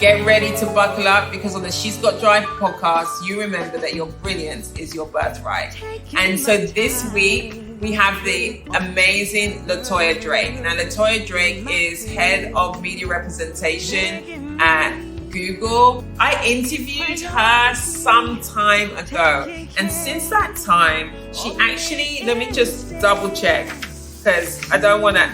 get ready to buckle up, because on the She's Got Drive podcast, you remember that your brilliance is your birthright. And so this week, we have the amazing LaToya Drake. Now, LaToya Drake is head of media representation at Google. I interviewed her some time ago. And since that time, she actually, let me just double check, because I don't want to,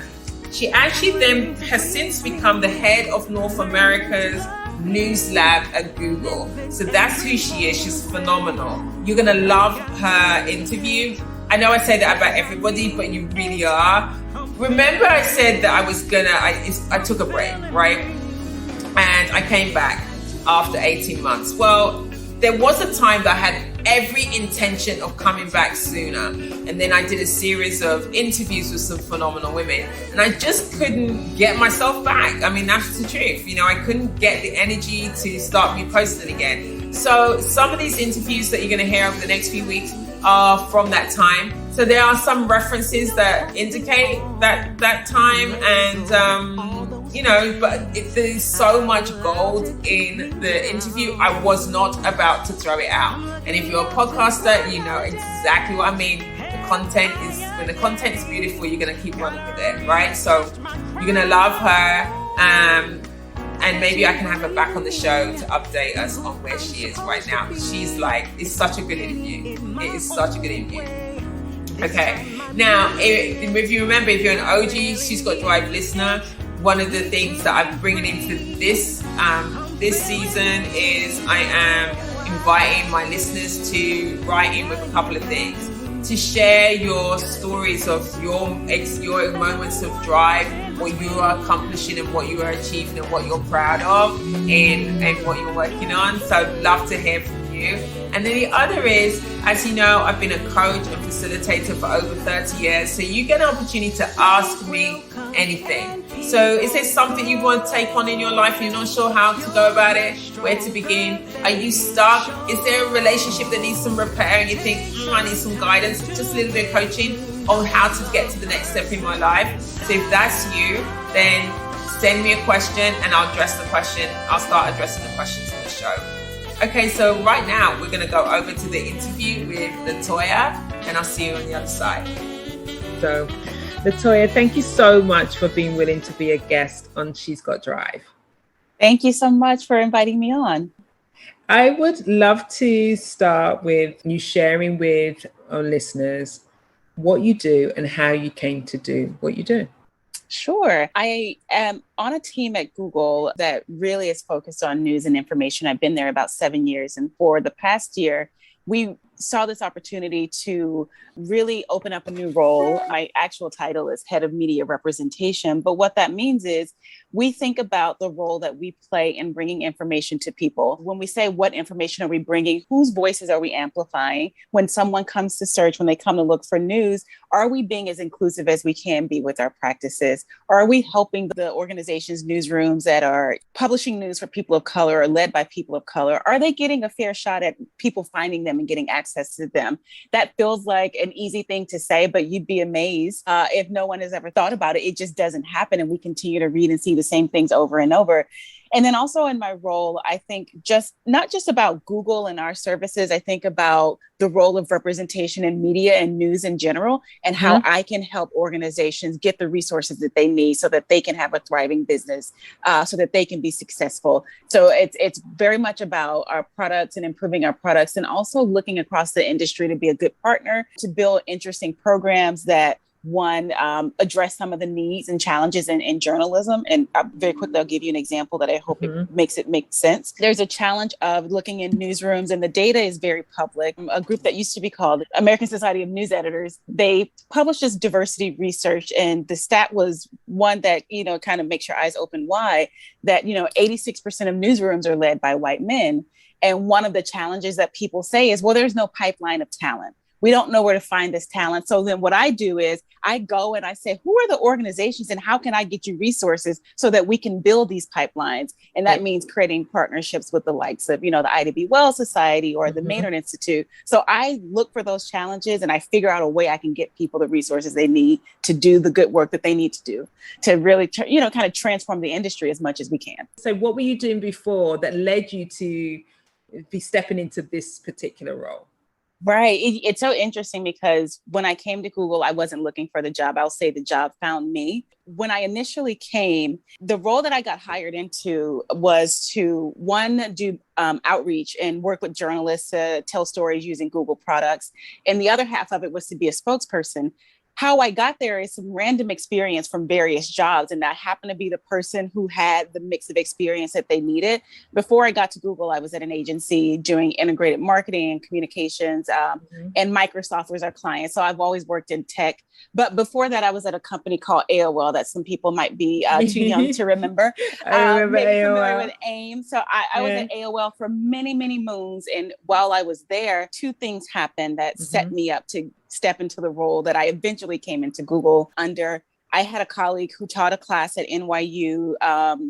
she actually then has since become the head of North America's News Lab at Google. So that's who she is. She's phenomenal. You're going to love her interview. I know I say that about everybody, but you really are. Remember I said that I took a break, right? And I came back after 18 months. Well, there was a time that I had every intention of coming back sooner. And then I did a series of interviews with some phenomenal women. And I just couldn't get myself back. I mean, that's the truth. You know, I couldn't get the energy to start reposting again. So some of these interviews that you're going to hear over the next few weeks are from that time. So there are some references that indicate that time. And, you know, but there's so much gold in the interview. I was not about to throw it out. And if you're a podcaster, you know exactly what I mean. When the content is beautiful, you're going to keep running with it, right? So you're going to love her. And maybe I can have her back on the show to update us on where she is right now. She's like, it's such a good interview. It is such a good interview. Okay. Now, if you remember, if you're an OG She's Got Drive listener, one of the things that I'm bringing into this season is I am inviting my listeners to write in with a couple of things, to share your stories of your moments of drive, what you are accomplishing and what you are achieving and what you're proud of and what you're working on. So I'd love to hear from you. And then the other is, as you know, I've been a coach and facilitator for over 30 years. So you get an opportunity to ask me anything. So is there something you want to take on in your life? You're not sure how to go about it, where to begin? Are you stuck? Is there a relationship that needs some repair and you think, I need some guidance, just a little bit of coaching on how to get to the next step in my life? So if that's you, then send me a question and I'll address the question. I'll start addressing the questions on the show. Okay, so right now we're going to go over to the interview with LaToya, and I'll see you on the other side. So, LaToya, thank you so much for being willing to be a guest on She's Got Drive. Thank you so much for inviting me on. I would love to start with you sharing with our listeners what you do and how you came to do what you do. Sure. I am on a team at Google that really is focused on news and information. I've been there about 7 years. And for the past year, we saw this opportunity to really open up a new role. My actual title is Head of Media Representation. But what that means is we think about the role that we play in bringing information to people. When we say what information are we bringing, whose voices are we amplifying? When someone comes to search, when they come to look for news, are we being as inclusive as we can be with our practices? Are we helping the organizations, newsrooms that are publishing news for people of color or led by people of color? Are they getting a fair shot at people finding them and getting access to them? That feels like an easy thing to say, but you'd be amazed if no one has ever thought about it. It just doesn't happen. And we continue to read and see the same things over and over. And then also in my role, I think not just about Google and our services, I think about the role of representation in media and news in general, and how I can help organizations get the resources that they need so that they can have a thriving business, so that they can be successful. So it's very much about our products and improving our products, and also looking across the industry to be a good partner, to build interesting programs that address some of the needs and challenges in journalism. And very quickly, I'll give you an example that I hope it makes sense. There's a challenge of looking in newsrooms, and the data is very public. A group that used to be called American Society of News Editors, they published this diversity research, and the stat was one that, kind of makes your eyes open wide, that, 86% of newsrooms are led by white men. And one of the challenges that people say is, well, there's no pipeline of talent. We don't know where to find this talent. So then what I do is I go and I say, who are the organizations and how can I get you resources so that we can build these pipelines? And that means creating partnerships with the likes of, the IDB Wells Society or the Maynard Institute. So I look for those challenges and I figure out a way I can get people the resources they need to do the good work that they need to do to really, kind of transform the industry as much as we can. So what were you doing before that led you to be stepping into this particular role? Right. It's so interesting because when I came to Google, I wasn't looking for the job. I'll say the job found me. When I initially came, the role that I got hired into was to, one, do outreach and work with journalists to tell stories using Google products. And the other half of it was to be a spokesperson. How I got there is some random experience from various jobs. And I happened to be the person who had the mix of experience that they needed. Before I got to Google, I was at an agency doing integrated marketing and communications, and Microsoft was our client. So I've always worked in tech. But before that, I was at a company called AOL that some people might be too young to remember. I remember maybe AOL. familiar with AIM. So I was at AOL for many, many moons. And while I was there, two things happened that set me up to step into the role that I eventually came into Google under. I had a colleague who taught a class at NYU,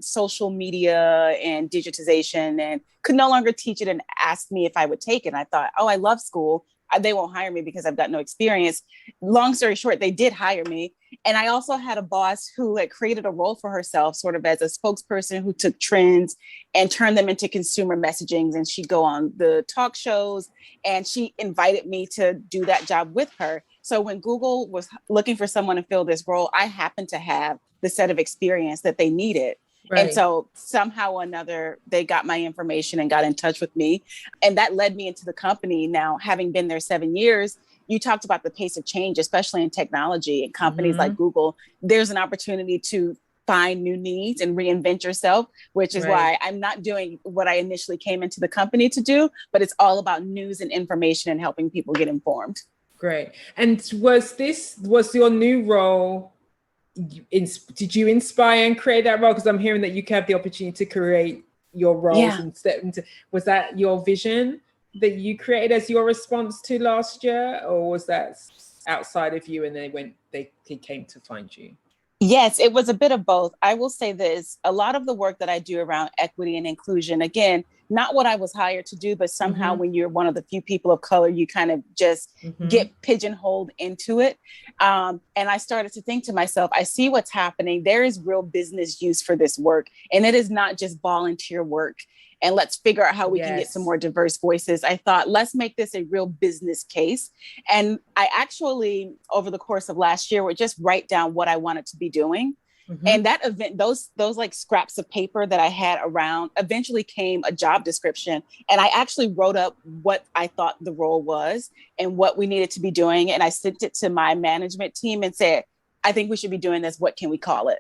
social media and digitization, and could no longer teach it and asked me if I would take it. And I thought, oh, I love school. They won't hire me because I've got no experience. Long story short, they did hire me. And I also had a boss who had created a role for herself, sort of as a spokesperson who took trends and turned them into consumer messagings. And she'd go on the talk shows and she invited me to do that job with her. So when Google was looking for someone to fill this role, I happened to have the set of experience that they needed. Right. And so somehow or another, they got my information and got in touch with me. And that led me into the company. Now, having been there 7 years, you talked about the pace of change, especially in technology and companies like Google. There's an opportunity to find new needs and reinvent yourself, which is why I'm not doing what I initially came into the company to do, but it's all about news and information and helping people get informed. Great. And was your new role, did you inspire and create that role? Because I'm hearing that you have the opportunity to create your roles and step into, was that your vision that you created as your response to last year, or was that outside of you and they came to find you? Yes, it was a bit of both. I will say this, a lot of the work that I do around equity and inclusion, again, not what I was hired to do, but somehow when you're one of the few people of color, you kind of just get pigeonholed into it. And I started to think to myself, I see what's happening. There is real business use for this work. And it is not just volunteer work. And let's figure out how we can get some more diverse voices. I thought, let's make this a real business case. And I actually, over the course of last year, would just write down what I wanted to be doing. And that event, those like scraps of paper that I had around eventually came a job description. And I actually wrote up what I thought the role was and what we needed to be doing. And I sent it to my management team and said, I think we should be doing this. What can we call it?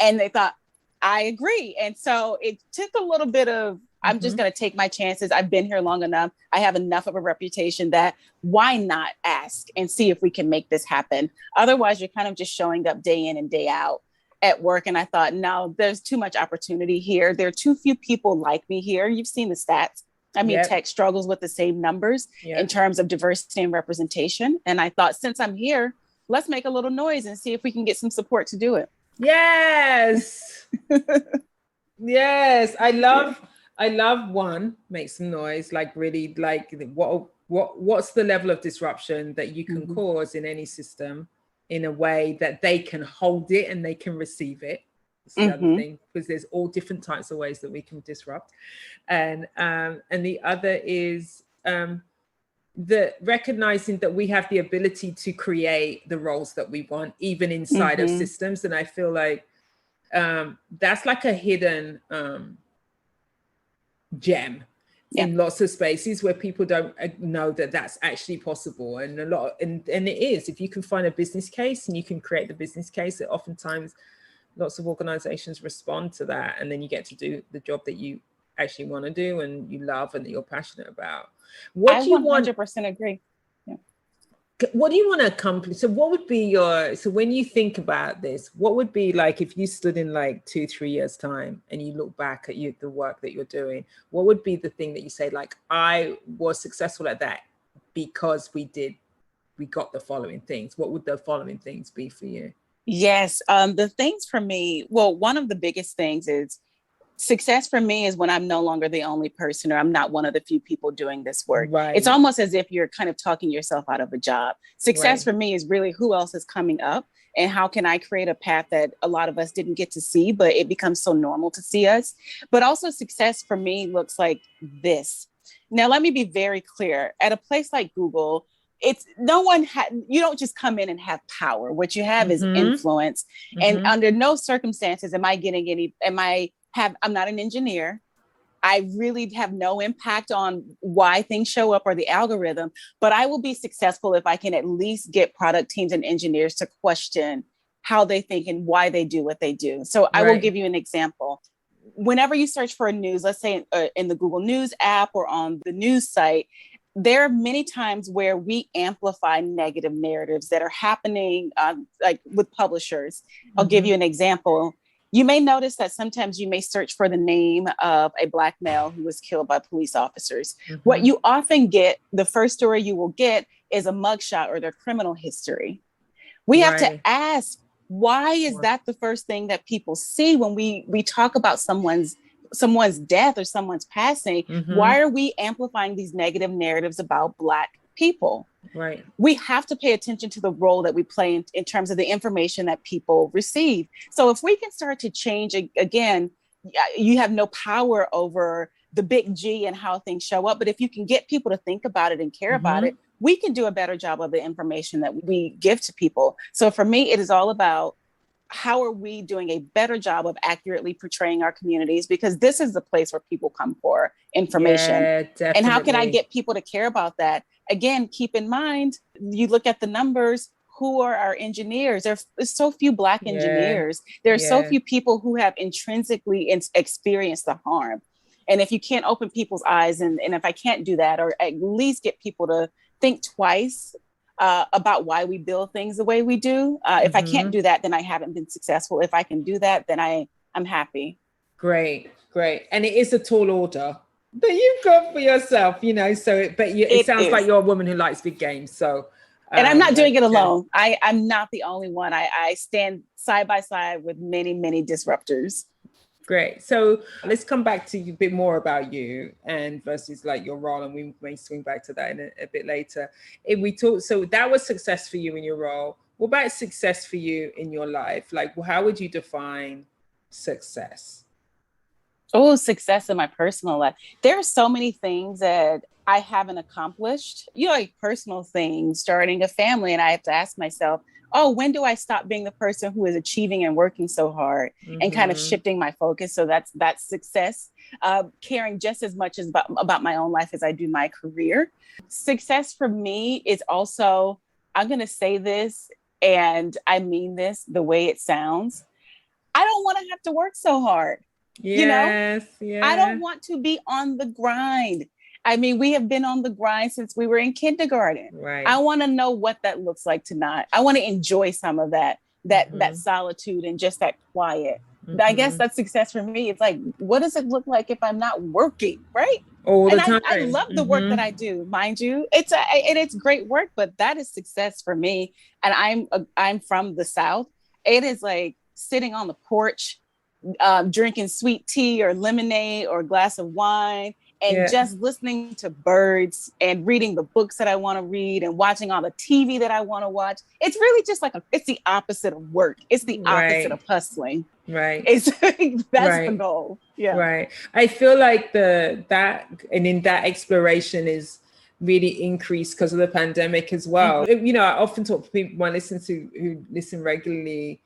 And they thought, I agree. And so it took a little bit of, I'm just going to take my chances. I've been here long enough. I have enough of a reputation that why not ask and see if we can make this happen? Otherwise, you're kind of just showing up day in and day out at work. And I thought, no, there's too much opportunity here. There are too few people like me here. You've seen the stats. I mean, tech struggles with the same numbers in terms of diversity and representation. And I thought, since I'm here, let's make a little noise and see if we can get some support to do it. Yes. Yes. I love one, make some noise, like really like what's the level of disruption that you can cause in any system in a way that they can hold it and they can receive it. That's the other thing, because there's all different types of ways that we can disrupt. And the other is the recognizing that we have the ability to create the roles that we want, even inside of systems. And I feel like that's like a hidden gem in lots of spaces where people don't know that that's actually possible. And and it is, if you can find a business case and you can create the business case, that oftentimes lots of organizations respond to that. And then you get to do the job that you actually want to do and you love and that you're passionate about. What do you 100% agree. What do you want to accomplish? So what would be so when you think about this, what would be like if you stood in like 2-3 years time and you look back at the work that you're doing, what would be the thing that you say, like, I was successful at that because we did we got the following things, what would the following things be for you? Yes. The things for me, well, one of the biggest things is success for me is when I'm no longer the only person, or I'm not one of the few people doing this work. Right. It's almost as if you're kind of talking yourself out of a job. Success Right. for me is really who else is coming up and how can I create a path that a lot of us didn't get to see, but it becomes so normal to see us. But also success for me looks like this. Now, let me be very clear. At a place like Google, it's no one you don't just come in and have power. What you have is influence. And under no circumstances am I getting I'm not an engineer. I really have no impact on why things show up or the algorithm, but I will be successful if I can at least get product teams and engineers to question how they think and why they do what they do. So I will give you an example. Whenever you search for a news, let's say in the Google News app or on the news site, there are many times where we amplify negative narratives that are happening, like with publishers. I'll give you an example. You may notice that sometimes you may search for the name of a Black male who was killed by police officers. What you often get, the first story you will get is a mugshot or their criminal history. We have to ask, why is that the first thing that people see when we talk about someone's death or someone's passing? Why are we amplifying these negative narratives about Black people? Right. We have to pay attention to the role that we play in terms of the information that people receive. So if we can start to change, again, you have no power over the big G and how things show up. But if you can get people to think about it and care about it, we can do a better job of the information that we give to people. So for me, it is all about how are we doing a better job of accurately portraying our communities? Because this is the place where people come for information. Yeah, definitely. And how can I get people to care about that? Again, keep in mind, you look at the numbers, who are our engineers? There's so few Black engineers. There are so few people who have intrinsically experienced the harm. And if you can't open people's eyes, and if I can't do that, or at least get people to think twice about why we build things the way we do. If I can't do that, then I haven't been successful. If I can do that, then I'm happy. Great. And it is a tall order that you've got for yourself, so, it sounds like you're a woman who likes big games. So, and I'm not doing it alone. I'm not the only one. I stand side by side with many, many disruptors. Great. So let's come back to a bit more about you and versus like your role, and we may swing back to that in a bit later. If we talk, so that was success for you in your role. What about success for you in your life? Like, how would you define success? Oh, success in my personal life. There are so many things that I haven't accomplished, like personal things, starting a family. And I have to ask myself, oh, when do I stop being the person who is achieving and working so hard and kind of shifting my focus? So that's success. Caring just as much as about my own life as I do my career. Success for me is also, I'm going to say this, and I mean this the way it sounds. I don't want to have to work so hard. Yes, I don't want to be on the grind. I mean, we have been on the grind since we were in kindergarten. Right. I want to know what that looks like tonight. I want to enjoy some of that solitude and just that quiet. I guess that's success for me. It's like, what does it look like if I'm not working, right? All the time. I love the work that I do, mind you. It's great work, but that is success for me. And I'm from the South. It is like sitting on the porch, drinking sweet tea or lemonade or a glass of wine, and just listening to birds and reading the books that I want to read and watching all the TV that I want to watch. It's really just like it's the opposite of work. It's the opposite of hustling. Right. That's the goal. Yeah. Right. I feel like that exploration is really increased because of the pandemic as well. I often talk to people who listen regularly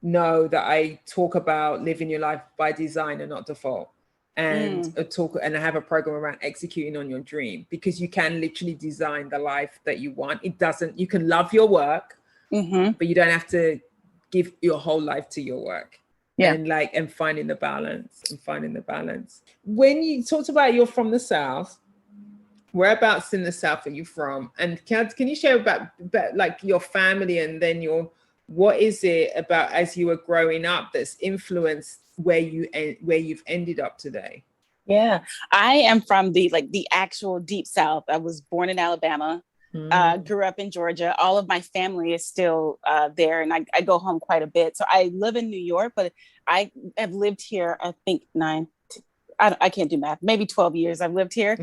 know that I talk about living your life by design and not default. And I have a program around executing on your dream, because you can literally design the life that you want. You can love your work, but you don't have to give your whole life to your work. Yeah. And finding the balance When you talked about you're from the South, whereabouts in the South are you from? And can you share about like your family, and then what is it about as you were growing up that's influenced where you've ended up today? Yeah, I am from the actual deep South. I was born in Alabama. Grew up in Georgia. All of my family is still there, and I go home quite a bit. So I live in New York, but I have lived here, I think I can't do math, maybe 12 years I've lived here.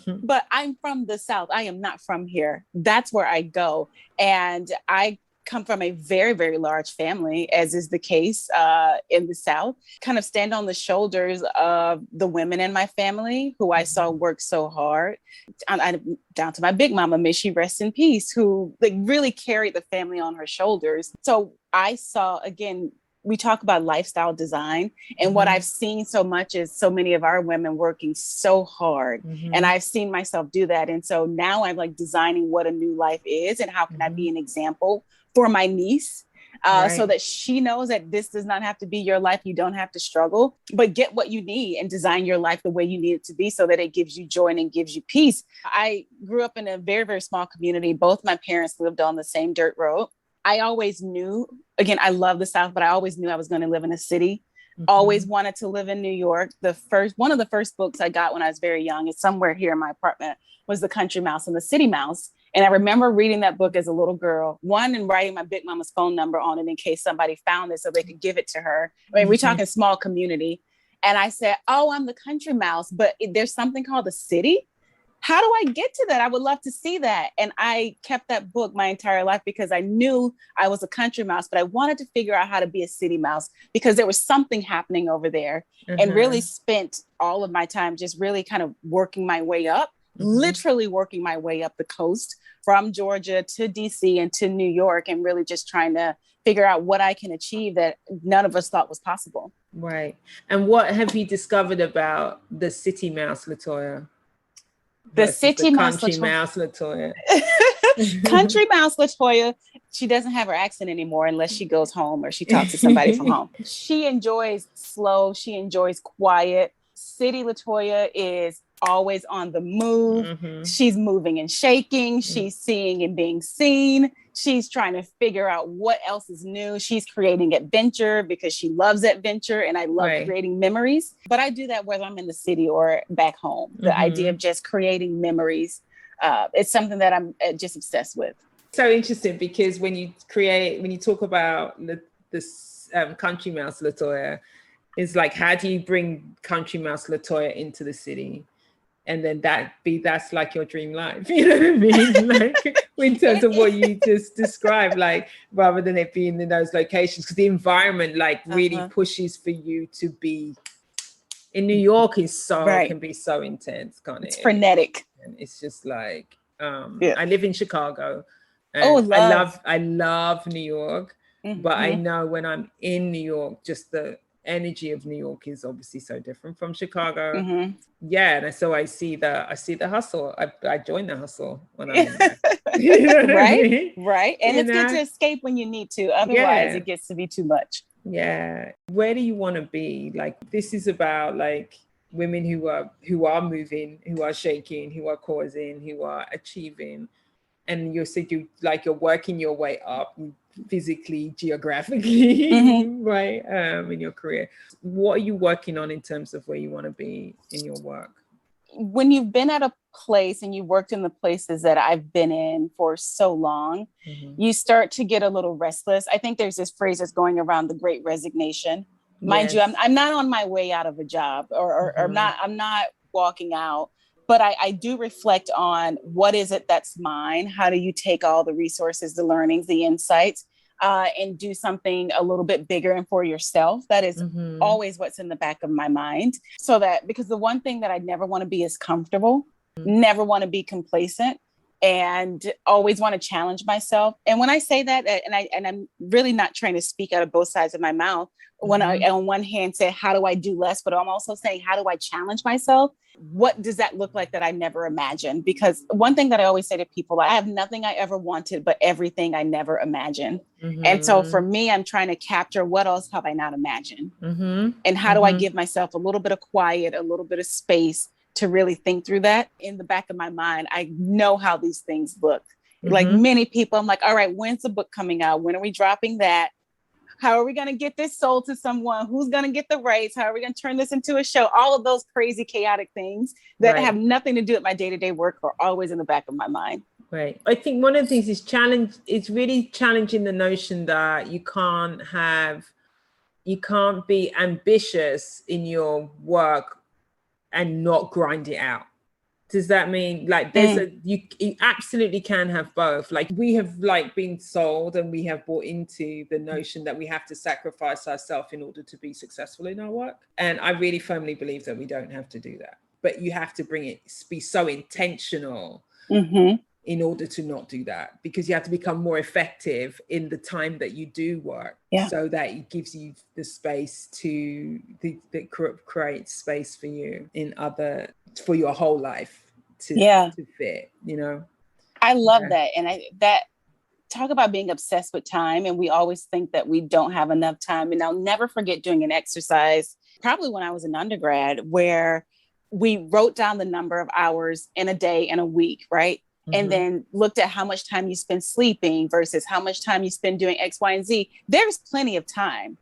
But I'm from the South. I am not from here. That's where I go. And I come from a very, very large family, as is the case in the South, kind of stand on the shoulders of the women in my family who I saw work so hard. Down to my big mama, may she rest in peace, who like really carried the family on her shoulders. So I saw, again, we talk about lifestyle design, and what I've seen so much is so many of our women working so hard, and I've seen myself do that. And so now I'm like designing what a new life is and how can I be an example for my niece, so that she knows that this does not have to be your life. You don't have to struggle, but get what you need and design your life the way you need it to be so that it gives you joy and it gives you peace. I grew up in a very, very small community. Both my parents lived on the same dirt road. I always knew, again, I love the South, but I always knew I was going to live in a city. Always wanted to live in New York. One of the first books I got when I was very young, it's somewhere here in my apartment, was The Country Mouse and the City Mouse. And I remember reading that book as a little girl, and writing my big mama's phone number on it in case somebody found it so they could give it to her. I mean, we're talking small community. And I said, oh, I'm the country mouse, but there's something called a city. How do I get to that? I would love to see that. And I kept that book my entire life because I knew I was a country mouse, but I wanted to figure out how to be a city mouse because there was something happening over there, and really spent all of my time just really kind of working my way up, literally working my way up the coast from Georgia to DC and to New York, and really just trying to figure out what I can achieve that none of us thought was possible. Right. And what have you discovered about the city mouse, LaToya? The city mouse, country mouse, LaToya. Country mouse, LaToya. She doesn't have her accent anymore unless she goes home or she talks to somebody from home. She enjoys slow. She enjoys quiet. City LaToya is always on the move. She's moving and shaking. She's seeing and being seen. She's trying to figure out what else is new. She's creating adventure because she loves adventure, and I love creating memories. But I do that whether I'm in the city or back home. The idea of just creating memories, it's something that I'm just obsessed with. So interesting, because when you talk about this country mouse LaToya, it's like, how do you bring country mouse LaToya into the city? And then that's like your dream life, you know what I mean? Like, in terms of what you just described, like, rather than it being in those locations, because the environment like really pushes for you to be in New York can be so intense, can't it? It's frenetic. And it's just like, I live in Chicago. And I love New York, but I know when I'm in New York, just the energy of New York is obviously so different from Chicago. Yeah, and so I see the hustle. I join the hustle when I'm in there. You know what I mean? Right. And it's good to escape when you need to. Otherwise, it gets to be too much. Yeah. Where do you want to be? Like, this is about like women who are moving, who are shaking, who are causing, who are achieving. And you're working your way up physically, geographically, right, in your career. What are you working on in terms of where you want to be in your work? When you've been at a place and you worked in the places that I've been in for so long, you start to get a little restless. I think there's this phrase that's going around, the Great Resignation. Mind you, I'm not on my way out of a job, or I'm not walking out. But I do reflect on what is it that's mine? How do you take all the resources, the learnings, the insights, and do something a little bit bigger and for yourself? That is always what's in the back of my mind. Because the one thing that I never want to be is comfortable, never want to be complacent, and always want to challenge myself. And when I say that, and I'm really not trying to speak out of both sides of my mouth, when I, on one hand, say, how do I do less? But I'm also saying, how do I challenge myself? What does that look like that I never imagined? Because one thing that I always say to people, I have nothing I ever wanted, but everything I never imagined. And so for me, I'm trying to capture what else have I not imagined? And how do I give myself a little bit of quiet, a little bit of space to really think through that? In the back of my mind, I know how these things look. Like many people, I'm like, all right, when's the book coming out? When are we dropping that? How are we going to get this sold to someone? Who's going to get the rights? How are we going to turn this into a show? All of those crazy, chaotic things that have nothing to do with my day-to-day work are always in the back of my mind. Right. I think one of the things it's really challenging the notion that you can't be ambitious in your work and not grind it out. Does that mean like you absolutely can have both? Like we have like been sold and we have bought into the notion that we have to sacrifice ourselves in order to be successful in our work. And I really firmly believe that we don't have to do that. But you have to be so intentional in order to not do that, because you have to become more effective in the time that you do work, so that it gives you the space that creates space for you for your whole life to fit, you know. I love that. And that talk about being obsessed with time. And we always think that we don't have enough time. And I'll never forget doing an exercise, probably when I was an undergrad, where we wrote down the number of hours in a day and a week, right? And then looked at how much time you spend sleeping versus how much time you spend doing X, Y, and Z. There's plenty of time.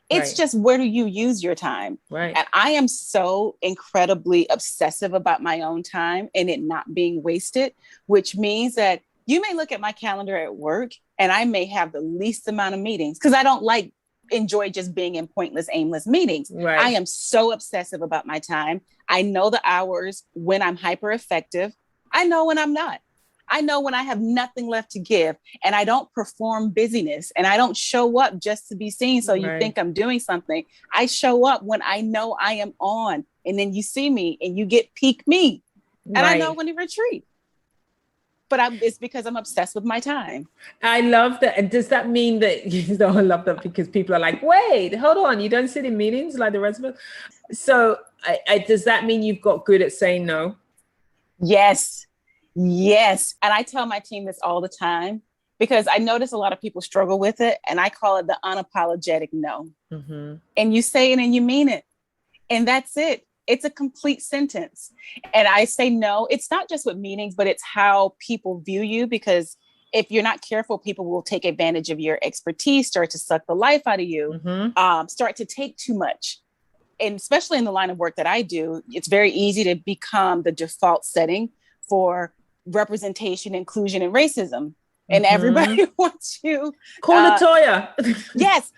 It's just, where do you use your time? Right. And I am so incredibly obsessive about my own time and it not being wasted, which means that you may look at my calendar at work and I may have the least amount of meetings because I don't enjoy just being in pointless, aimless meetings. Right. I am so obsessive about my time. I know the hours when I'm hyper effective. I know when I'm not. I know when I have nothing left to give, and I don't perform busyness, and I don't show up just to be seen. So you think I'm doing something. I show up when I know I am on, and then you see me and you get peak me, and I know when to retreat. But it's because I'm obsessed with my time. I love that. And does that mean that, I love that because people are like, wait, hold on, you don't sit in meetings like the rest of us? So does that mean you've got good at saying no? Yes. Yes. And I tell my team this all the time because I notice a lot of people struggle with it. And I call it the unapologetic no. And you say it and you mean it. And that's it. It's a complete sentence. And I say no. It's not just with meetings, but it's how people view you, because if you're not careful, people will take advantage of your expertise, start to suck the life out of you, start to take too much. And especially in the line of work that I do, it's very easy to become the default setting for representation, inclusion, and racism. And everybody wants you. Call LaToya. Yes.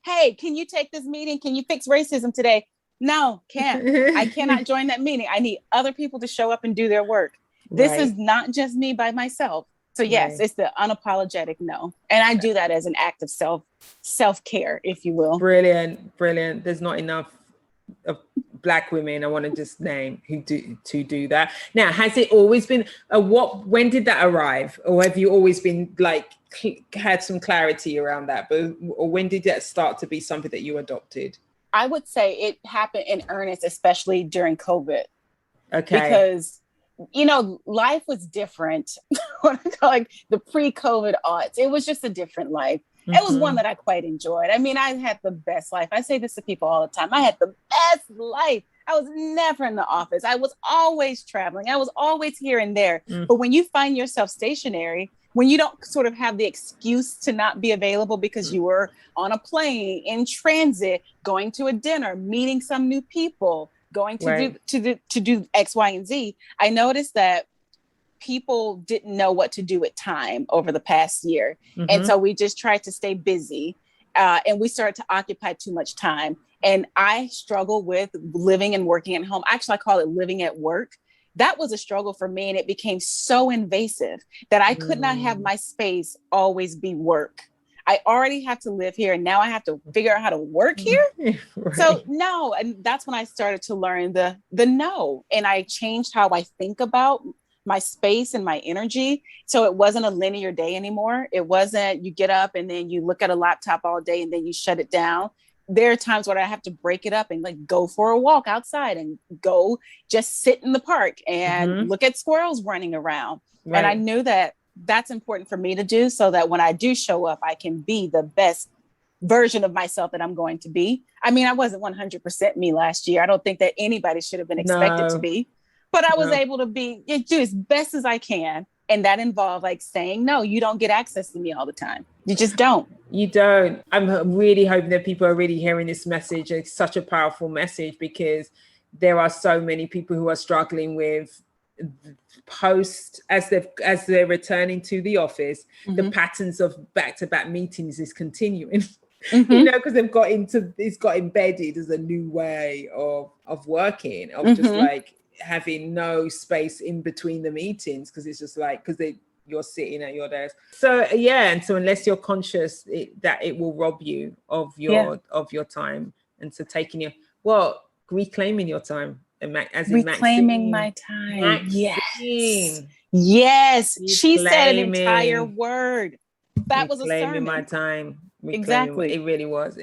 Hey, can you take this meeting? Can you fix racism today? No, can't. I cannot join that meeting. I need other people to show up and do their work. This is not just me by myself. So yes, it's the unapologetic no. And I do that as an act of self-care, if you will. Brilliant. There's not enough of Black women I want to just name who do that. Now, has it always been when did that arrive, or have you always been like had some clarity around that, or when did that start to be something that you adopted? I would say it happened in earnest, especially during COVID. Okay. Because life was different. What I call like the pre-COVID aughts. It was just a different life. It was one that I quite enjoyed. I mean, I had the best life. I say this to people all the time. I had the best life. I was never in the office. I was always traveling. I was always here and there. But when you find yourself stationary, when you don't sort of have the excuse to not be available because you were on a plane, in transit, going to a dinner, meeting some new people, going to do X, Y, and Z, I noticed that people didn't know what to do with time over the past year. And so we just tried to stay busy and we started to occupy too much time. And I struggle with living and working at home. Actually, I call it living at work. That was a struggle for me. And it became so invasive that I could not have my space always be work. I already have to live here and now I have to figure out how to work here. So no, and that's when I started to learn the no. And I changed how I think about my space and my energy. So it wasn't a linear day anymore. It wasn't you get up and then you look at a laptop all day and then you shut it down. There are times where I have to break it up and like go for a walk outside and go just sit in the park and look at squirrels running around. And I knew that that's important for me to do so that when I do show up, I can be the best version of myself that I'm going to be. I mean, I wasn't 100% me last year. I don't think that anybody should have been expected to be. But I was able to do as best as I can. And that involved like saying, no, you don't get access to me all the time. You just don't. You don't. I'm really hoping that people are really hearing this message. It's such a powerful message because there are so many people who are struggling with post as they're returning to the office, the patterns of back-to-back meetings is continuing. You know, because it's got embedded as a new way of working, of just like having no space in between the meetings, because it's just like, you're sitting at your desk. So yeah, and so unless you're conscious that it will rob you of your time, and so reclaiming your time, reclaiming my time. Yes, she said an entire word. That was a sermon. Reclaiming my time. Exactly. It really was.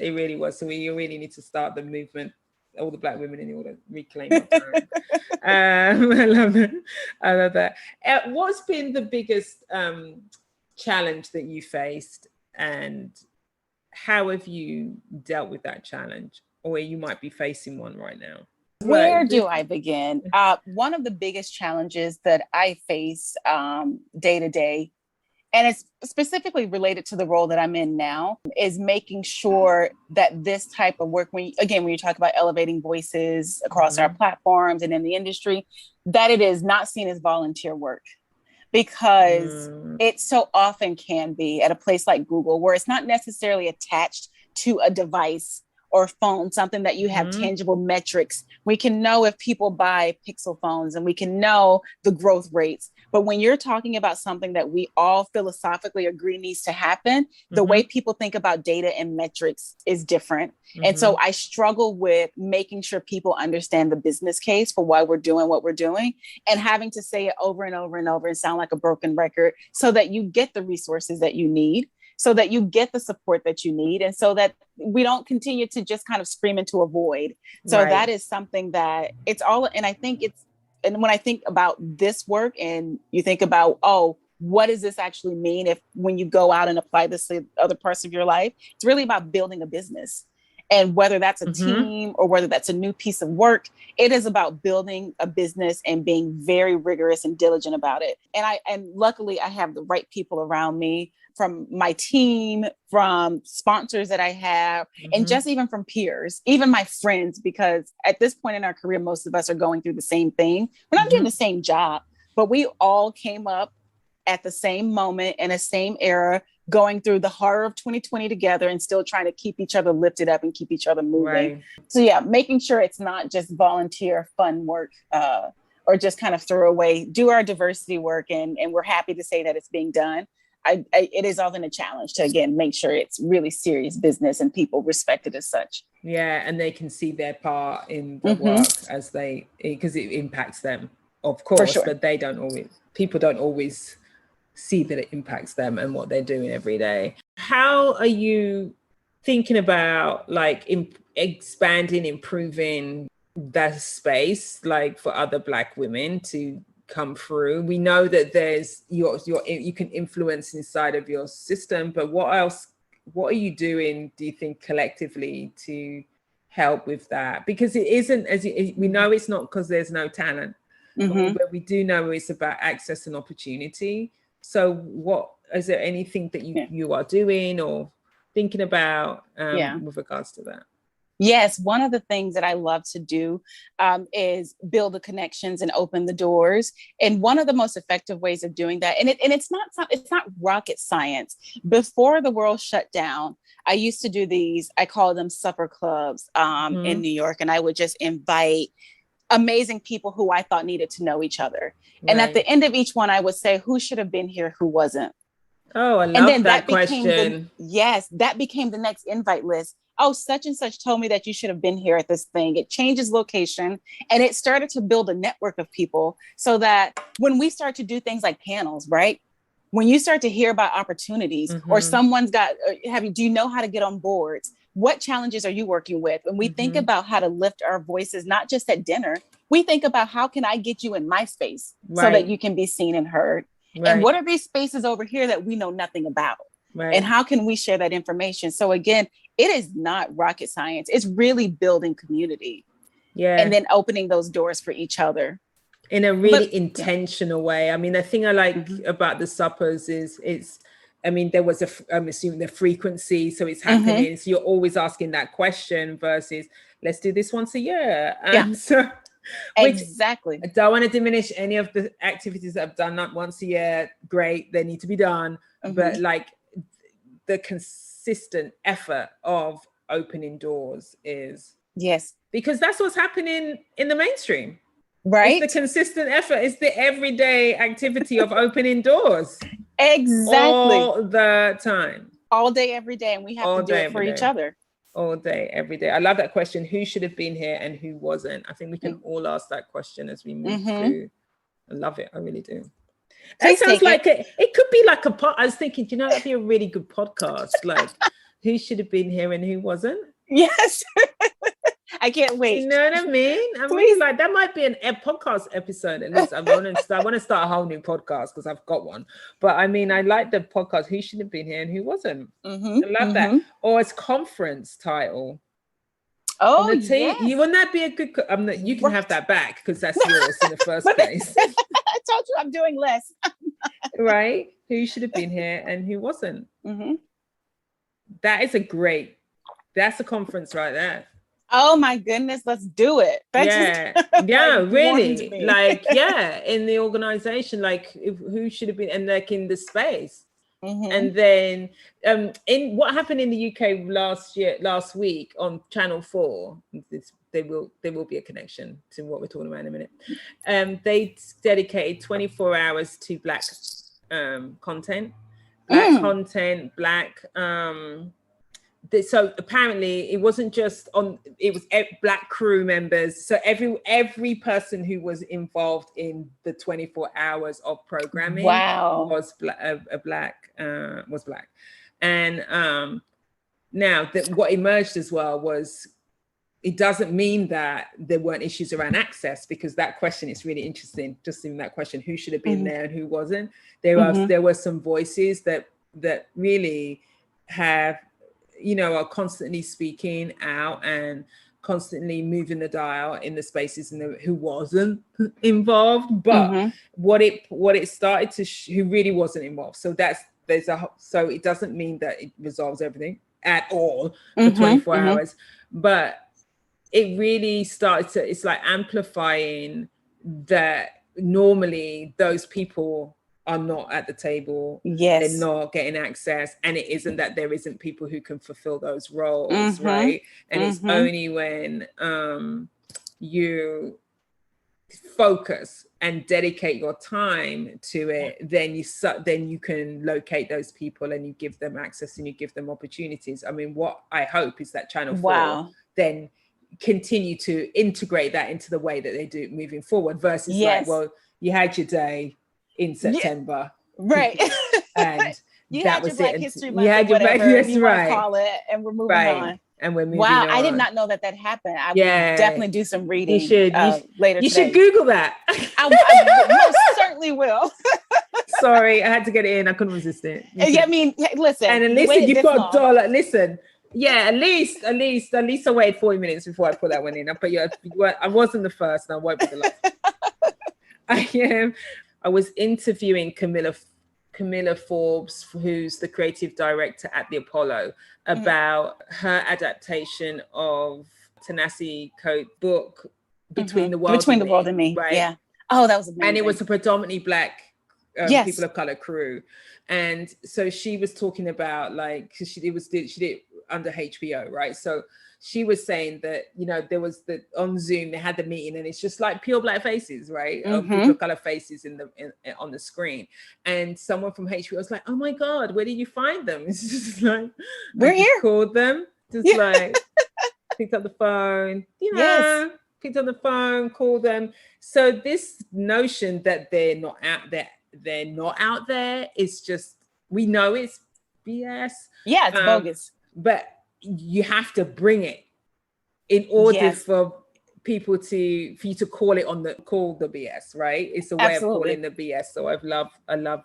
So you really need to start the movement, all the Black women in the order, reclaim your time. I love that. What's been the biggest challenge that you faced, and how have you dealt with that challenge, or you might be facing one right now? Where do I begin? One of the biggest challenges that I face day to day, and it's specifically related to the role that I'm in now, is making sure that this type of work, when you talk about elevating voices across our platforms and in the industry, that it is not seen as volunteer work, because it so often can be at a place like Google, where it's not necessarily attached to a device or phone, something that you have tangible metrics. We can know if people buy Pixel phones, and we can know the growth rates. But when you're talking about something that we all philosophically agree needs to happen, the way people think about data and metrics is different. And so I struggle with making sure people understand the business case for why we're doing what we're doing, and having to say it over and over and over and sound like a broken record, so that you get the resources that you need, so that you get the support that you need, and so that we don't continue to just kind of scream into a void. So that is something that it's all, and when I think about this work, and you think about, what does this actually mean when you go out and apply this to other parts of your life? It's really about building a business. And whether that's a team or whether that's a new piece of work, it is about building a business and being very rigorous and diligent about it. And luckily I have the right people around me, from my team, from sponsors that I have, and just even from peers, even my friends, because at this point in our career, most of us are going through the same thing. We're not doing the same job, but we all came up at the same moment in the same era, going through the horror of 2020 together, and still trying to keep each other lifted up and keep each other moving. So yeah, making sure it's not just volunteer fun work, or just kind of throw away, do our diversity work. And we're happy to say that it's being done. It is often a challenge to, again, make sure it's really serious business and people respect it as such. Yeah, and they can see their part in the work because it impacts them, of course, but people don't always see that it impacts them and what they're doing every day. How are you thinking about expanding, improving that space, like for other Black women to come through? We know that there's you can influence inside of your system, but what are you doing, do you think, collectively to help with that? Because it isn't, we know it's not because there's no talent, but we do know it's about access and opportunity. So what is there anything that you are doing or thinking about with regards to that? Yes, one of the things that I love to do is build the connections and open the doors. And one of the most effective ways of doing that, and it's not rocket science. Before the world shut down, I used to do these, I call them supper clubs in New York, and I would just invite amazing people who I thought needed to know each other. Right. And at the end of each one, I would say, who should have been here, who wasn't? Oh, I love that question. That became the next invite list. Oh, such and such told me that you should have been here at this thing. It changes location. And it started to build a network of people, so that when we start to do things like panels, right? When you start to hear about opportunities, or someone's got, do you know how to get on boards? What challenges are you working with? When we think about how to lift our voices, not just at dinner, we think about, how can I get you in my space so that you can be seen and heard? Right. And what are these spaces over here that we know nothing about? Right. And how can we share that information? So again, it is not rocket science. It's really building community. Yeah. And then opening those doors for each other. In a really intentional way. I mean, the thing I like about the suppers is there was I'm assuming the frequency. So it's happening. So you're always asking that question versus let's do this once a year. So Exactly. I don't want to diminish any of the activities that I've done not once a year. Great, they need to be done. But like the consistent effort of opening doors is because that's what's happening in the mainstream. Right. It's the consistent effort. It's the everyday activity of opening doors. Exactly. All the time. All day, every day. And we have to do it for each other. All day, every day. I love that question. Who should have been here and who wasn't? I think we can all ask that question as we move through. I love it. I really do. It sounds like it could be like I was thinking, that'd be a really good podcast. Like who should have been here and who wasn't? Yes. I can't wait. You know what I mean? I mean, like that might be a podcast episode at least. I want to start a whole new podcast because I've got one. But I mean, I like the podcast. Who should have been here and who wasn't? I love that. Or it's conference title. Oh, yes. Wouldn't that be a good? You can have that back because that's yours in the first place. I told you I'm doing less. Right? Who should have been here and who wasn't? That is that's a conference right there. Oh my goodness, let's do it. Really. Like, in the organization, like who should have been, and like in the space. And then in what happened in the UK last week on Channel 4, there will be a connection to what we're talking about in a minute. They dedicated 24 hours to Black content, Black. So apparently it wasn't just it was Black crew members. So every person who was involved in the 24 hours of programming was Black. And now what emerged as well was it doesn't mean that there weren't issues around access, because that question is really interesting. Just in that question, who should have been there and who wasn't? There were some voices that really have, are constantly speaking out and constantly moving the dial in the spaces and who wasn't involved, but what it started to who really wasn't involved. So so it doesn't mean that it resolves everything at all for 24 hours, but it really started to, it's like amplifying that normally those people are not at the table. They're not getting access, and it isn't that there isn't people who can fulfill those roles, right? And it's only when you focus and dedicate your time to it, then you can locate those people and you give them access and you give them opportunities. I mean, what I hope is that Channel 4 then continue to integrate that into the way that they do moving forward, versus like, well, you had your day in September, right? And you that had was your Black it. History Month, you had your Black History, right? Call it, and we're moving on. And we're moving on. I did not know that happened. I will definitely do some reading. You should later. You should Google that. I most certainly will. Sorry, I had to get it in. I couldn't resist it. I mean, listen. And listen, you've got $1. Listen. Yeah, at least I waited 40 minutes before I put that one in. I wasn't the first, and I won't be the last. I was interviewing Camilla Forbes, who's the creative director at the Apollo, about her adaptation of Ta-Nehisi Coates' book Between the World and Me, right? Yeah. Oh, that was amazing. And it was a predominantly Black people of color crew. And so she was talking about, like, because she did under HBO, right? So she was saying that, there was on Zoom, they had the meeting, and it's just like pure Black faces, right? People of color faces on the screen. And someone from HBO was like, oh my God, where did you find them? It's just like, we're here. Called them, like picked up the phone, picked up the phone, called them. So this notion that they're not out there is just, we know it's BS. Yeah, it's bogus. But you have to bring it in order for people for you to call the BS, right? It's a way of calling the BS. So I love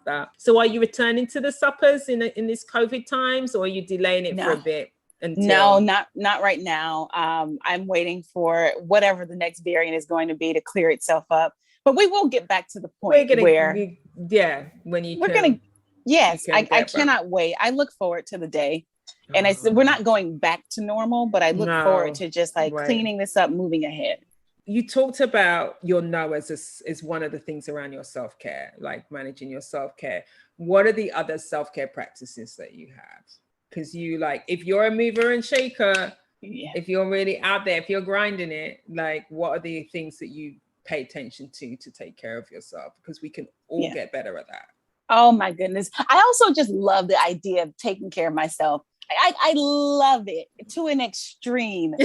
that. So are you returning to the suppers in this COVID times, or are you delaying it for a bit? No, not right now. I'm waiting for whatever the next variant is going to be to clear itself up. But we will get back to the point I cannot wait. I look forward to the day. And we're not going back to normal, but I look forward to just cleaning this up, moving ahead. you talked about your no as one of the things around your self-care, like managing your self-care. What are the other self-care practices that you have? Because you like, if you're a mover and shaker, if you're really out there, if you're grinding it, like what are the things that you pay attention to take care of yourself? Because we can all get better at that. Oh my goodness. I also just love the idea of taking care of myself. I love it to an extreme. And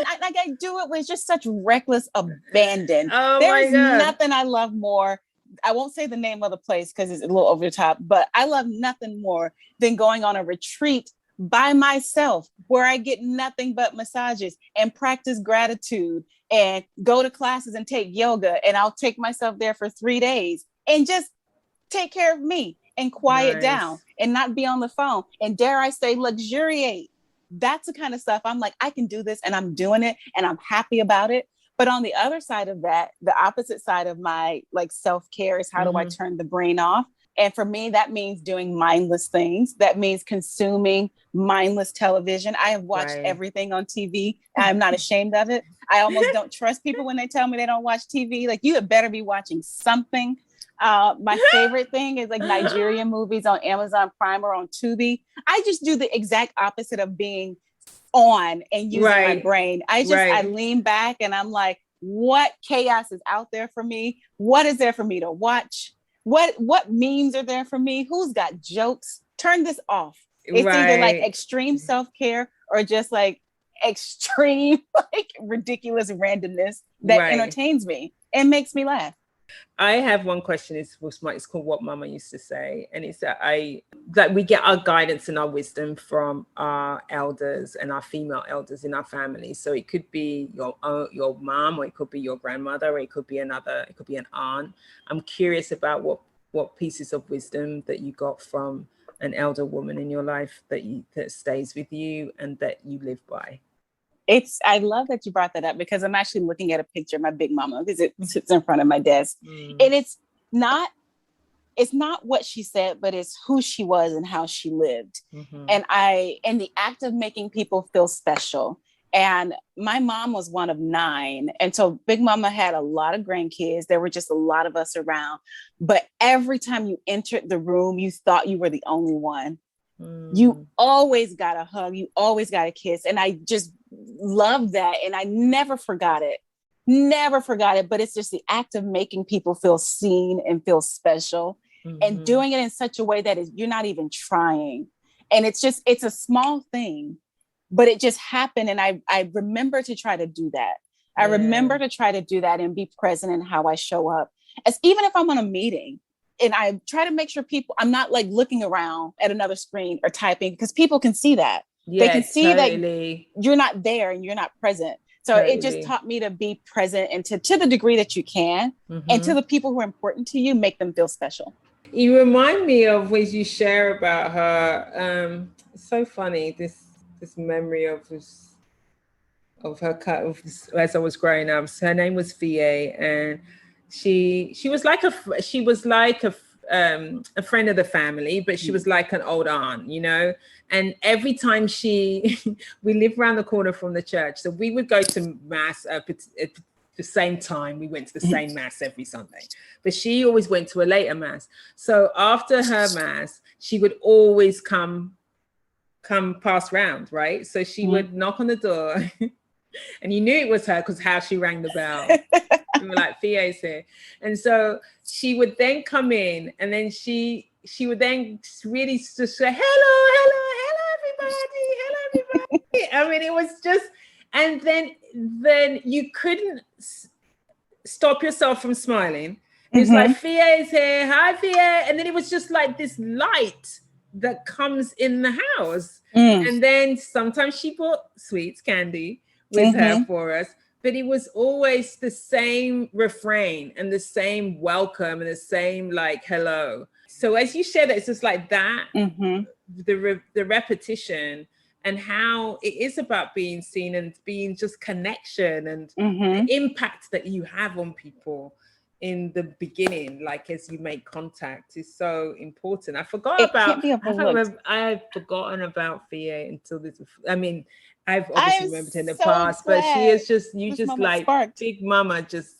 I do it with just such reckless abandon. There's nothing I love more. I won't say the name of the place because it's a little over the top, but I love nothing more than going on a retreat by myself where I get nothing but massages and practice gratitude and go to classes and take yoga. And I'll take myself there for 3 days and just take care of me and quiet down and not be on the phone. And dare I say, luxuriate. That's the kind of stuff I'm like, I can do this and I'm doing it and I'm happy about it. But on the other side of that, the opposite side of my like self-care is how do I turn the brain off? And for me, that means doing mindless things. That means consuming mindless television. I have watched everything on TV. I'm not ashamed of it. I almost don't trust people when they tell me they don't watch TV. Like, you had better be watching something. My favorite thing is like Nigerian movies on Amazon Prime or on Tubi. I just do the exact opposite of being on and using my brain. I lean back and I'm like, what chaos is out there for me? What is there for me to watch? What memes are there for me? Who's got jokes? Turn this off. It's either like extreme self-care or just like extreme, like ridiculous randomness that entertains me and makes me laugh. I have one question. It's called What Mama Used to Say. And it's that we get our guidance and our wisdom from our elders and our female elders in our family. So it could be your mom, or it could be your grandmother, or it could be an aunt. I'm curious about what pieces of wisdom that you got from an elder woman in your life that stays with you and that you live by. I love that you brought that up because I'm actually looking at a picture of my big mama because it sits in front of my desk. And it's not what she said, but it's who she was and how she lived. And the act of making people feel special. And my mom was one of 9. And so Big Mama had a lot of grandkids. There were just a lot of us around. But every time you entered the room, you thought you were the only one. You always got a hug. You always got a kiss. And I just love that. And I never forgot it. But it's just the act of making people feel seen and feel special and doing it in such a way that you're not even trying. And it's a small thing, but it just happened. And I remember to try to do that. I remember to try to do that and be present in how I show up. Even if I'm on a meeting, and I try to make sure I'm not like looking around at another screen or typing because people can see that. They can see that you're not there and you're not present. So it just taught me to be present and to the degree that you can. And to the people who are important to you, make them feel special. You remind me of what you share about her. It's so funny, this memory of her as I was growing up. So her name was VA, and she was like a friend of the family, but she was like an old aunt, you know. And every time we lived around the corner from the church, so we would go to mass at the same time. We went to the same mass every Sunday, but she always went to a later mass. So after her mass, she would always come pass round, right? So she would knock on the door. And you knew it was her because how she rang the bell. We were like, Fia's here. And so she would then come in, and then she would then really just say, hello, everybody. I mean, it was just, and then you couldn't stop yourself from smiling. It's like, Fia's here, hi, Fia. And then it was just like this light that comes in the house. And then sometimes she brought sweets, candy with her for us, but it was always the same refrain and the same welcome and the same like hello. So as you share that, it's just like that, the repetition and how it is about being seen and being just connection and the impact that you have on people in the beginning, like as you make contact, is so important. I've forgotten about Fia until this. I mean, I've obviously remembered in the past, but she is just, you just like sparked. Big Mama just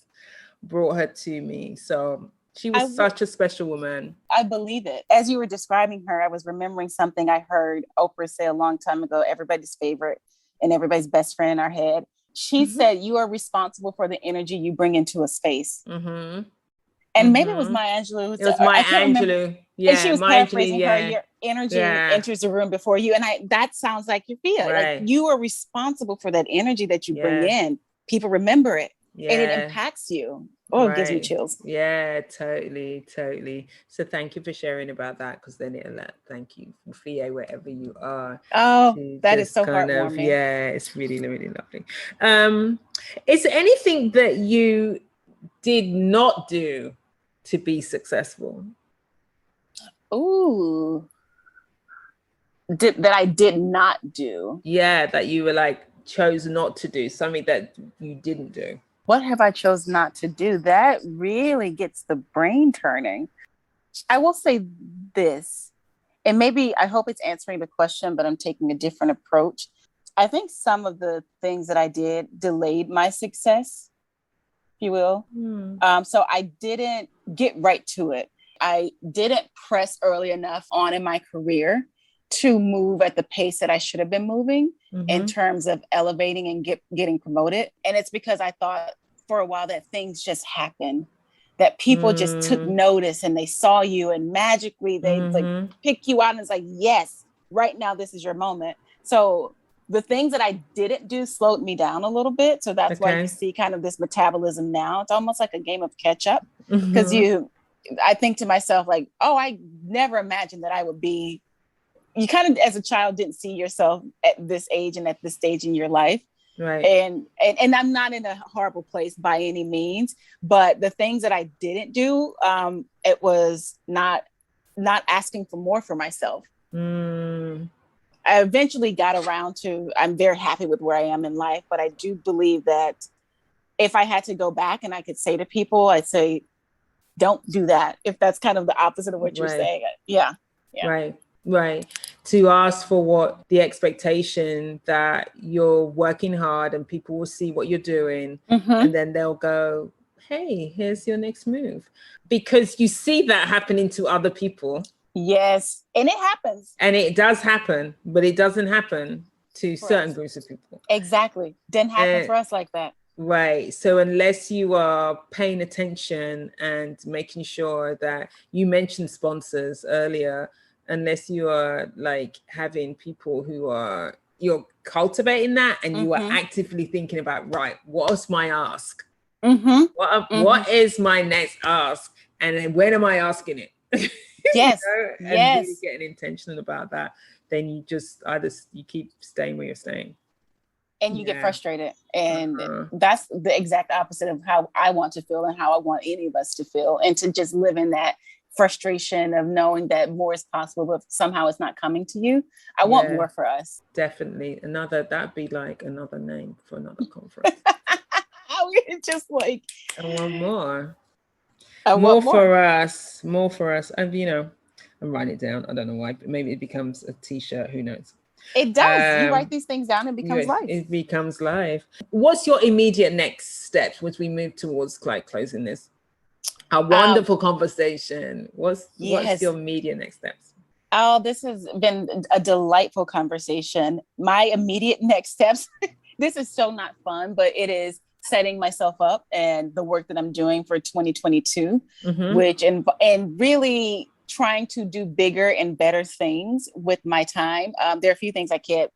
brought her to me. So she was such a special woman. I believe it. As you were describing her, I was remembering something I heard Oprah say a long time ago, everybody's favorite and everybody's best friend in our head. She said, you are responsible for the energy you bring into a space. And maybe it was Maya Angelou. It was Maya Angelou. Yeah, and she was paraphrasing her, your energy enters the room before you. And that sounds like your Fia. Right. Like you are responsible for that energy that you bring in. People remember it. And it impacts you. Oh, it gives me chills. Yeah, totally. So thank you for sharing about that, because then thank you for Fia wherever you are. Oh, that is so heartwarming. It's really, really lovely. Is there anything that you did not do to be successful? Ooh. That I did not do. Yeah, that you were like chose not to do, something that you didn't do. What have I chose not to do? That really gets the brain turning. I will say this, and maybe I hope it's answering the question, but I'm taking a different approach. I think some of the things that I did delayed my success, if you will. So I didn't get right to it. I didn't press early enough on in my career to move at the pace that I should have been moving in terms of elevating and getting promoted. And it's because I thought for a while that things just happened, that people just took notice and they saw you and magically they like pick you out and it's like, yes, right now, this is your moment. So the things that I didn't do slowed me down a little bit. So that's why you see kind of this metabolism now. It's almost like a game of catch up because I think to myself like, oh, I never imagined that I would be, you kind of as a child didn't see yourself at this age and at this stage in your life. Right. And I'm not in a horrible place by any means, but the things that I didn't do, it was not asking for more for myself. I eventually got around to, I'm very happy with where I am in life, but I do believe that if I had to go back and I could say to people, I'd say, don't do that. If that's kind of the opposite of what you're saying. Yeah. Right. To ask for what the expectation that you're working hard and people will see what you're doing and then they'll go, hey, here's your next move. Because you see that happening to other people. Yes. And it happens. And it does happen, but it doesn't happen to certain groups of people. Exactly. Didn't happen for us like that. Right. So unless you are paying attention and making sure that you mentioned sponsors earlier, unless you are like having people who are, you're cultivating that and you are actively thinking about, right, what's my ask? What is my next ask? And then when am I asking it? Yes. And really getting intentional about that, then you just you keep staying where you're staying. And you get frustrated. And that's the exact opposite of how I want to feel and how I want any of us to feel. And to just live in that frustration of knowing that more is possible, but somehow it's not coming to you. I want more for us. Definitely. That'd be like another name for another conference. We're just like, I want more. More for us. And I'm writing it down. I don't know why, but maybe it becomes a t-shirt. Who knows? It does. You write these things down, it becomes life. It becomes life. What's your immediate next steps as we move towards like closing this? A wonderful conversation. What's your immediate next steps? Oh, this has been a delightful conversation. My immediate next steps, this is so not fun, but it is setting myself up and the work that I'm doing for 2022, which and really trying to do bigger and better things with my time. There are a few things I can't.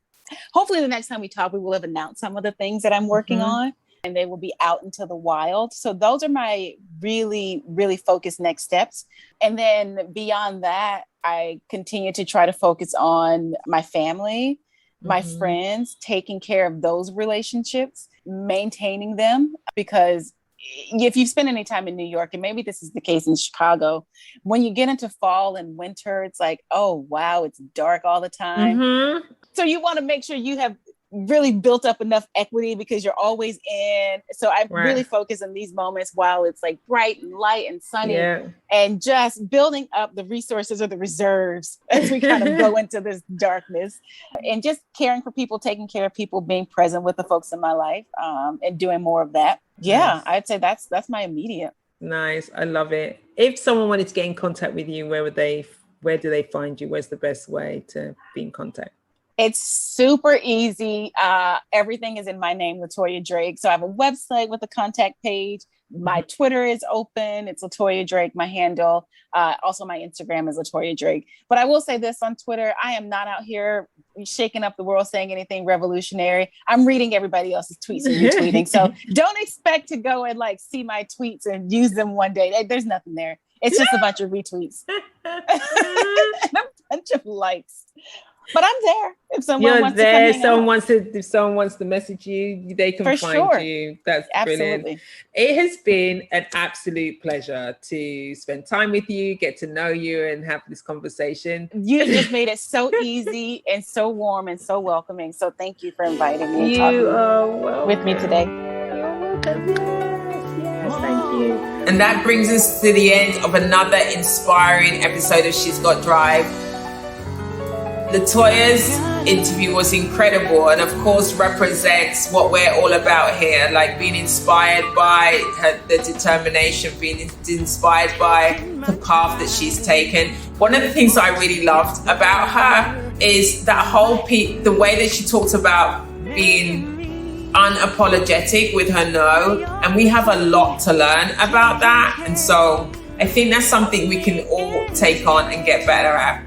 Hopefully the next time we talk, we will have announced some of the things that I'm working on and they will be out into the wild. So those are my really, really focused next steps. And then beyond that, I continue to try to focus on my family, my friends, taking care of those relationships, maintaining them, because if you've spent any time in New York, and maybe this is the case in Chicago, when you get into fall and winter, it's like, oh, wow, it's dark all the time. So you want to make sure you have really built up enough equity because you're always in. So I really focus on these moments while it's like bright and light and sunny and just building up the resources or the reserves as we kind of go into this darkness, and just caring for people, taking care of people, being present with the folks in my life, and doing more of that. Yeah, I'd say that's my immediate. Nice. I love it. If someone wanted to get in contact with you, where do they find you? Where's the best way to be in contact? It's super easy. Everything is in my name, LaToya Drake. So I have a website with a contact page. My Twitter is open. It's LaToya Drake, my handle. Also, my Instagram is LaToya Drake. But I will say this on Twitter, I am not out here shaking up the world saying anything revolutionary. I'm reading everybody else's tweets and retweeting. So don't expect to go and like see my tweets and use them one day. There's nothing there. It's just a bunch of retweets and a bunch of likes. But I'm there. If someone wants to come hang out. If someone wants to message you, they can find you. That's absolutely brilliant. It has been an absolute pleasure to spend time with you, get to know you, and have this conversation. You just made it so easy and so warm and so welcoming. So thank you for inviting me and talking with me today. You're welcome. Yes, thank you. And that brings us to the end of another inspiring episode of She's Got Drive. LaToya's interview was incredible, and of course represents what we're all about here, like being inspired by the determination, being inspired by the path that she's taken. One of the things I really loved about her is that the way that she talks about being unapologetic with her no, and we have a lot to learn about that. And so I think that's something we can all take on and get better at.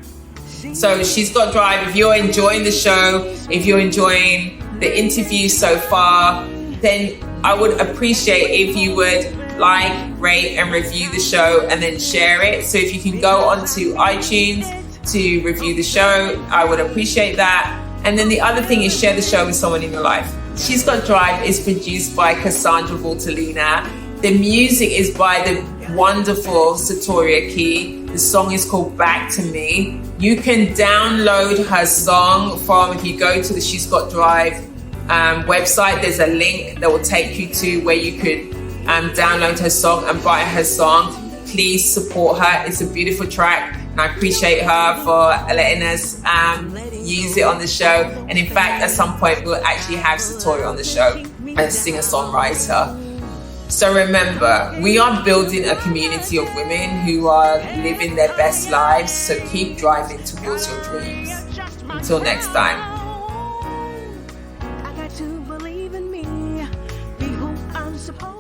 So She's Got Drive. If you're enjoying the show, if you're enjoying the interview so far, then I would appreciate if you would like, rate, and review the show, and then share it. So if you can go onto iTunes to review the show, I would appreciate that. And then the other thing is share the show with someone in your life. She's Got Drive is produced by Cassandra Voltalina. The music is by the wonderful Satoria Key. The song is called Back to Me. You can download her song if you go to the She's Got Drive website, there's a link that will take you to where you could download her song and buy her song. Please support her. It's a beautiful track, and I appreciate her for letting us use it on the show. And in fact, at some point, we'll actually have Satoria on the show as singer-songwriter. So remember, we are building a community of women who are living their best lives. So keep driving towards your dreams. Until next time. I got to believe in me, be who I'm supposed